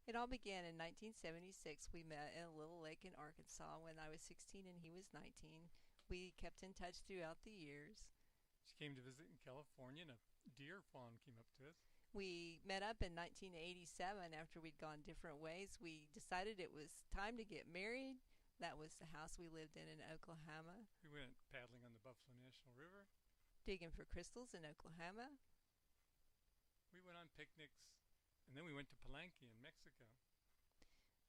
It all began in 1976. We met in a little lake in Arkansas when I was 16 and he was 19. We kept in touch throughout the years. She came to visit in California, and a deer fawn came up to us. We met up in 1987 after we'd gone different ways. We decided it was time to get married. That was the house we lived in Oklahoma. We went paddling on the Buffalo National River. Digging for crystals in Oklahoma. We went on picnics, and then we went to Palenque in Mexico.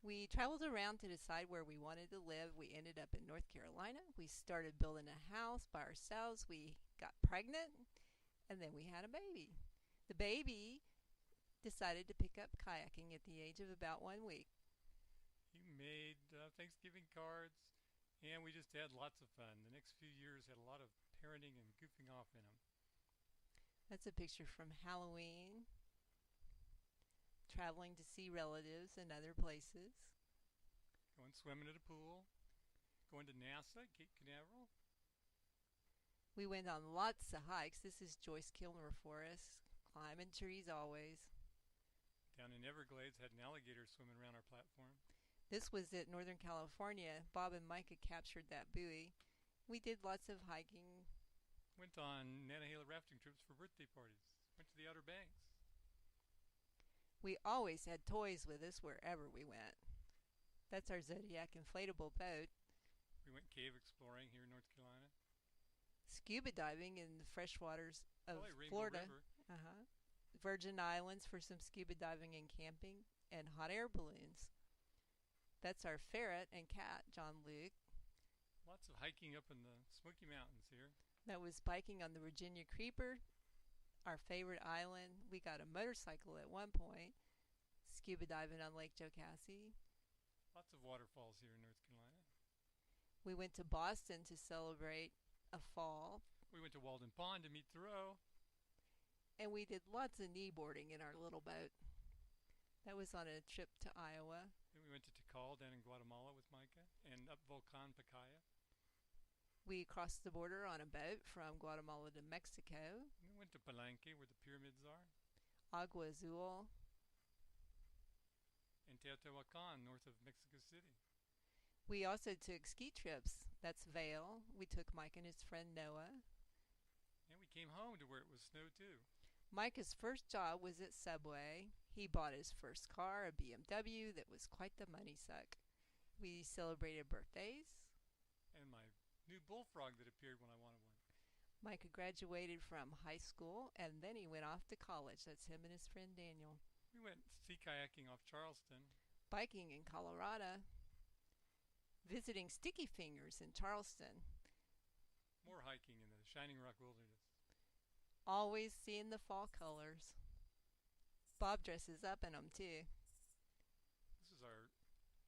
We traveled around to decide where we wanted to live. We ended up in North Carolina. We started building a house by ourselves. We got pregnant, and then we had a baby. The baby decided to pick up kayaking at the age of about 1 week. He made Thanksgiving cards, and we just had lots of fun. The next few years had a lot of parenting and goofing off in them. That's a picture from Halloween. Traveling to see relatives and other places. Going swimming at a pool. Going to NASA, Cape Canaveral. We went on lots of hikes. This is Joyce Kilmer Forest. Climbing trees always. Down in Everglades, had an alligator swimming around our platform. This was at Northern California. Bob and Micah captured that buoy. We did lots of hiking. Went on Nantahala rafting trips for birthday parties. Went to the Outer Banks. We always had toys with us wherever we went. That's our Zodiac inflatable boat. We went cave exploring here in North Carolina. Scuba diving in the freshwaters of Florida. Florida. Virgin Islands for some scuba diving and camping, and hot air balloons. That's our ferret and cat, John Luke. Lots of hiking up in the Smoky Mountains here. That was biking on the Virginia Creeper, our favorite island. We got a motorcycle at one point. Scuba diving on Lake Jocassee. Lots of waterfalls here in North Carolina. We went to Boston to celebrate a fall. We went to Walden Pond to meet Thoreau. And we did lots of kneeboarding in our little boat. That was on a trip to Iowa. Then we went to Tikal down in Guatemala with Micah, and up Volcan Pacaya. We crossed the border on a boat from Guatemala to Mexico. And we went to Palenque, where the pyramids are. Agua Azul. And Teotihuacan, north of Mexico City. We also took ski trips. That's Vail. We took Mike and his friend Noah. And we came home to where it was snow too. Micah's first job was at Subway. He bought his first car, a BMW, that was quite the money suck. We celebrated birthdays. And my new bullfrog that appeared when I wanted one. Micah graduated from high school, and then he went off to college. That's him and his friend Daniel. We went sea kayaking off Charleston. Biking in Colorado. Visiting Sticky Fingers in Charleston. More hiking in the Shining Rock Wilderness. Always seeing the fall colors. Bob dresses up in them too. This is our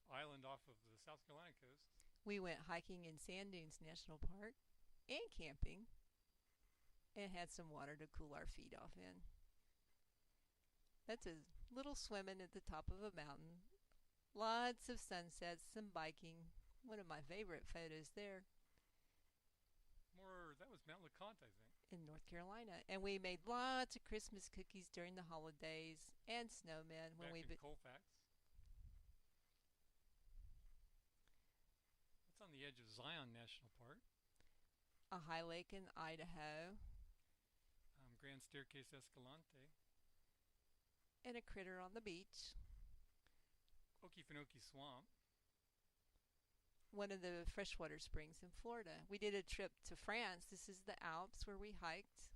island off of the South Carolina coast. We went hiking in Sand Dunes National Park and camping and had some water to cool our feet off in. That's a little swimming at the top of a mountain. Lots of sunsets, some biking. One of my favorite photos there. That was Mount LeConte, I think. In North Carolina. And we made lots of Christmas cookies during the holidays and snowmen. Back in Colfax. It's on the edge of Zion National Park. A high lake in Idaho. Grand Staircase Escalante. And a critter on the beach. Okefenokee Swamp. One of the freshwater springs in Florida. We did a trip to France. This is the Alps where we hiked.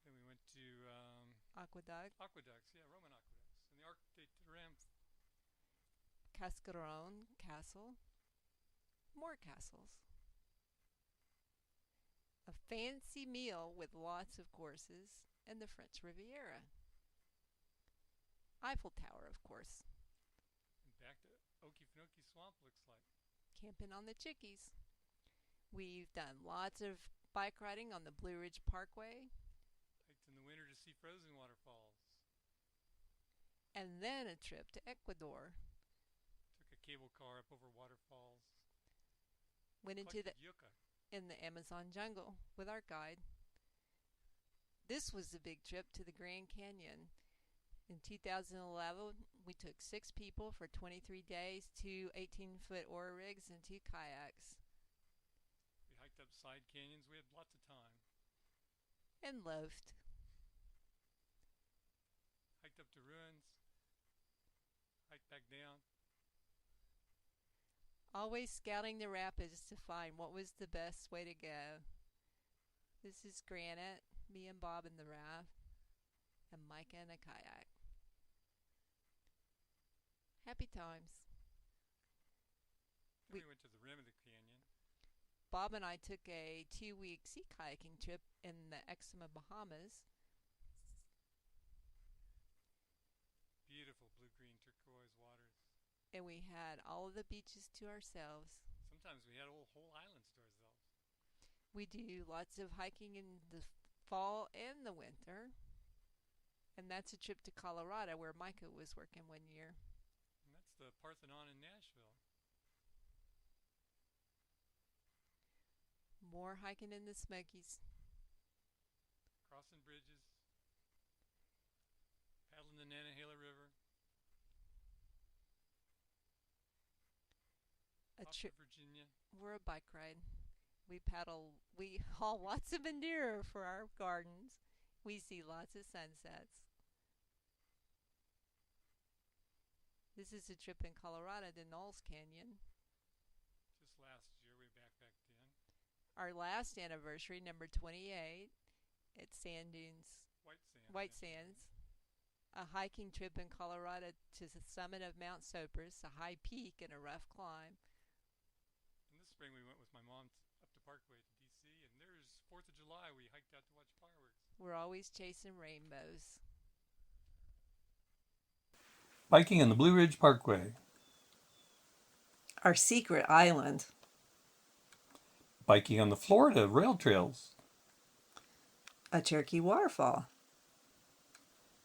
Then we went to Aqueduct. Aqueducts, yeah, Roman aqueducts. And the Arc de Triomphe. Cascaron Castle. More castles. A fancy meal with lots of courses and the French Riviera. Eiffel Tower, of course. And back to Okefenokee Swamp, looks like. Camping on the Chickies. We've done lots of bike riding on the Blue Ridge Parkway. Hiked in the winter to see frozen waterfalls. And then a trip to Ecuador. Took a cable car up over waterfalls. Went into the yucca in the Amazon jungle with our guide. This was the big trip to the Grand Canyon. In 2011, we took 6 people for 23 days, 2 18-foot oar rigs, and 2 kayaks. We hiked up side canyons. We had lots of time. And loafed. Hiked up to ruins. Hiked back down. Always scouting the rapids to find what was the best way to go. This is Granite, me and Bob in the raft, and Micah in a kayak. Happy times. Then we went to the rim of the canyon. Bob and I took a 2-week sea kayaking trip in the Exuma, Bahamas. Beautiful blue-green turquoise waters. And we had all of the beaches to ourselves. Sometimes we had whole islands to ourselves. We do lots of hiking in the fall and the winter. And that's a trip to Colorado where Micah was working one year. And that's the Parthenon in Nashville. More hiking in the Smokies. Crossing bridges. Paddling the Nantahala River. Off to Virginia. We're a bike ride. We haul lots of manure for our gardens. We see lots of sunsets. This is a trip in Colorado to Knowles Canyon. Just last year we backpacked in. Our last anniversary, number 28, at Sand Dunes, White Sands. A hiking trip in Colorado to the summit of Mount Sopris, a high peak and a rough climb. And this spring we went with my mom up to Parkway to D.C. and there's 4th of July. We hiked out to watch fireworks. We're always chasing rainbows. Biking on the Blue Ridge Parkway. Our secret island. Biking on the Florida rail trails. A Cherokee waterfall.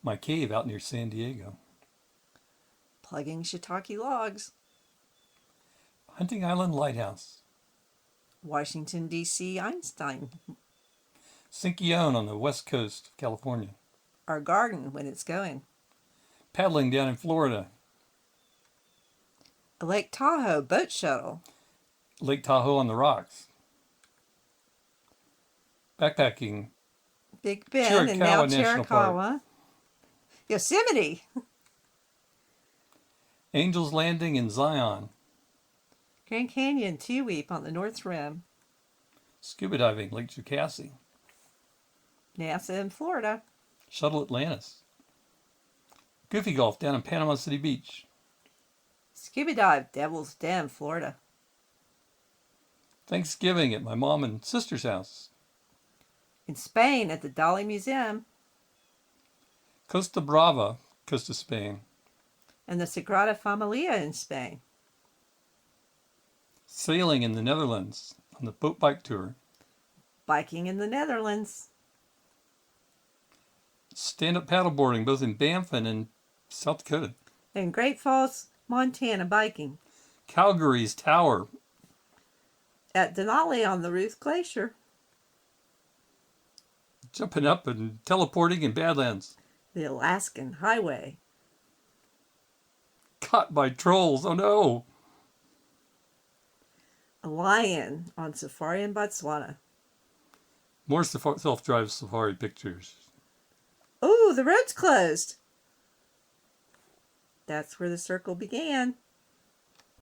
My cave out near San Diego. Plugging shiitake logs. Hunting Island Lighthouse. Washington, D.C. Einstein. Sinkyone on the west coast of California. Our garden when it's going. Paddling down in Florida. A Lake Tahoe boat shuttle. Lake Tahoe on the rocks. Backpacking. Big Bend and now Chiricahua. Yosemite. Angel's Landing in Zion. Grand Canyon 2-week on the North Rim. Scuba diving, Lake Jocassee. NASA in Florida. Shuttle Atlantis. Goofy Golf down in Panama City Beach. Scuba dive, Devil's Den, Florida. Thanksgiving at my mom and sister's house. In Spain at the Dali Museum. Costa Brava, coast of Spain. And the Sagrada Familia in Spain. Sailing in the Netherlands on the boat bike tour. Biking in the Netherlands. Stand-up paddleboarding both in Banff and in South Dakota. And Great Falls, Montana biking. Calgary's Tower. At Denali on the Ruth Glacier. Jumping up and teleporting in Badlands. The Alaskan Highway. Caught by trolls, oh no! A lion on safari in Botswana. More self-drive safari pictures. Oh, the road's closed. That's where the circle began.